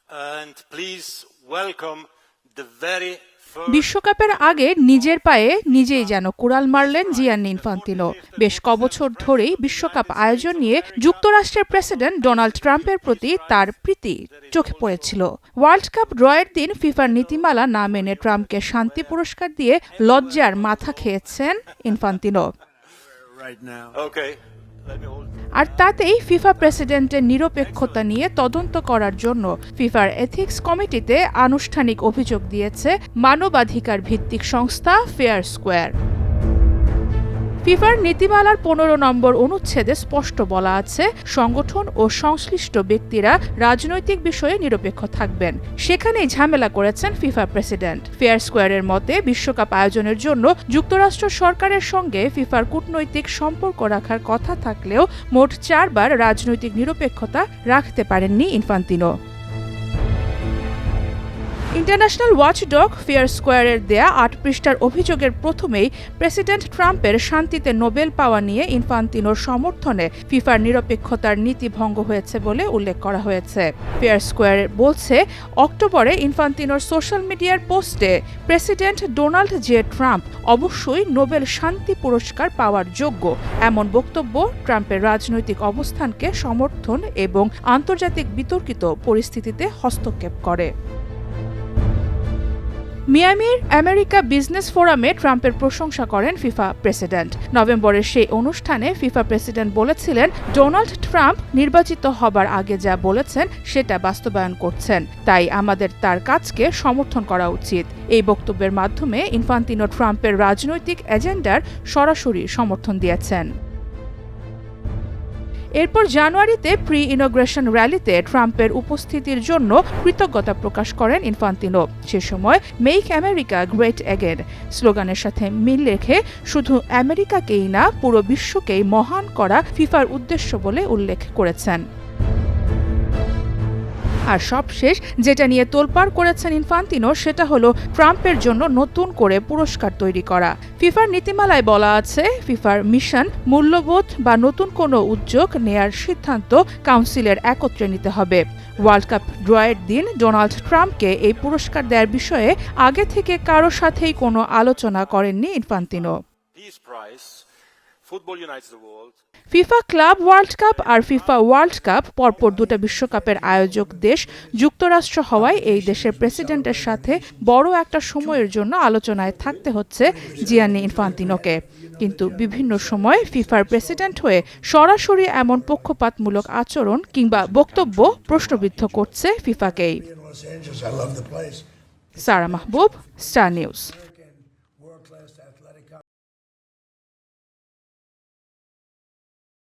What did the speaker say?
And please welcome the very বিশ্বকাপের আগে নিজের পায়ে নিজেই যেন কুড়াল মারলেন জিয়ান্নি ইনফান্তিনো। বেশ কবছর ধরেই বিশ্বকাপ আয়োজন নিয়ে যুক্তরাষ্ট্রের প্রেসিডেন্ট ডোনাল্ড ট্রাম্পের প্রতি তার প্রীতি চোখে পড়েছিল। ওয়ার্ল্ড কাপ ড্রয়ের দিন ফিফার নীতিমালা না মেনে ট্রাম্পকে শান্তি পুরস্কার দিয়ে লজ্জার মাথা খেয়েছেন ইনফান্তিনো। আর তাতেই ফিফা প্রেসিডেন্টের নিরপেক্ষতা নিয়ে তদন্ত করার জন্য ফিফার এথিক্স কমিটিতে আনুষ্ঠানিক অভিযোগ দিয়েছে মানবাধিকার ভিত্তিক সংস্থা ফেয়ার স্কোয়ার। ফিফার নীতিমালার ১৫ নম্বর অনুচ্ছেদে স্পষ্ট বলা আছে, সংগঠন ও সংশ্লিষ্ট ব্যক্তিরা রাজনৈতিক বিষয়ে নিরপেক্ষ থাকবেন। সেখানেই ঝামেলা করেছেন ফিফা প্রেসিডেন্ট। ফেয়ার স্কোয়ারের মতে বিশ্বকাপ আয়োজনের জন্য যুক্তরাষ্ট্র সরকারের সঙ্গে ফিফার কূটনৈতিক সম্পর্ক রাখার কথা থাকলেও মোট ৪ বার রাজনৈতিক নিরপেক্ষতা রাখতে পারেননি ইনফান্তিনো। ইন্টারন্যাশনাল ওয়াচডগ ফেয়ার স্কোয়ারের দেয়া ৮ পৃষ্ঠার অভিযোগের প্রথমেই প্রেসিডেন্ট ট্রাম্পের শান্তিতে নোবেল পাওয়া নিয়ে ইনফান্তিনোর সমর্থনে ফিফার নিরপেক্ষতার নীতি ভঙ্গ হয়েছে বলে উল্লেখ করা হয়েছে। ফেয়ার স্কোয়ার বলছে, অক্টোবরে ইনফান্তিনোর সোশ্যাল মিডিয়ার পোস্টে প্রেসিডেন্ট ডোনাল্ড জে ট্রাম্প অবশ্যই নোবেল শান্তি পুরস্কার পাওয়ার যোগ্য এমন বক্তব্য ট্রাম্পের রাজনৈতিক অবস্থানকে সমর্থন এবং আন্তর্জাতিক বিতর্কিত পরিস্থিতিতে হস্তক্ষেপ করে। মিয়ামির আমেরিকা বিজনেস ফোরামে ট্রাম্পের প্রশংসা করেন ফিফা প্রেসিডেন্ট। নভেম্বরের সেই অনুষ্ঠানে ফিফা প্রেসিডেন্ট বলেছিলেন, ডোনাল্ড ট্রাম্প নির্বাচিত হবার আগে যা বলেছেন সেটা বাস্তবায়ন করছেন, তাই আমাদের তার কাজকে সমর্থন করা উচিত। এই বক্তব্যের মাধ্যমে ইনফান্তিনো ট্রাম্পের রাজনৈতিক এজেন্ডার সরাসরি সমর্থন দিয়েছেন। এরপর জানুয়ারিতে প্রি ইনগ্রেশন র্যালিতে ট্রাম্পের উপস্থিতির জন্য কৃতজ্ঞতা প্রকাশ করেন ইনফান্তিনো। সে সময় মেক আমেরিকা গ্রেট এগেন স্লোগানের সাথে মিল রেখে শুধু আমেরিকাকেই না পুরো বিশ্বকেই মহান করা ফিফার উদ্দেশ্য বলে উল্লেখ করেছেন। আর সবশেষ যেটা নিয়ে তোলপাড় করেছেন ইনফান্তিনো সেটা হলো ট্রাম্পের জন্য নতুন করে পুরস্কার তৈরি করা। ফিফার নীতিমালায় বলা আছে, ফিফার মিশন, মূল্যবোধ বা নতুন কোনো উদ্যোগ নেয়ার সিদ্ধান্ত কাউন্সিলের একত্রে নিতে হবে। ওয়ার্ল্ড কাপ ড্রয়ের দিন ডোনাল্ড ট্রাম্পকে এই পুরস্কার দেওয়ার বিষয়ে আগে থেকে কারো সাথেই কোনো আলোচনা করেননি Infantino. FIFA club world cup আর ফিফা ওয়ার্ল্ড কাপ পরপর দুটো বিশ্বকাপের আয়োজক দেশ যুক্তরাষ্ট্র হওয়ায় এই দেশের প্রেসিডেন্টের সাথে বড় একটা সময়ের জন্য আলোচনায় থাকতে হচ্ছে জিয়ান্নি ইনফান্তিনোকে। কিন্তু বিভিন্ন সময় ফিফার প্রেসিডেন্ট হয়ে সরাসরি এমন পক্ষপাতমূলক আচরণ কিংবা বক্তব্য প্রশ্নবিদ্ধ করছে ফিফাকেই। সারা মাহবুব, স্টার নিউজ।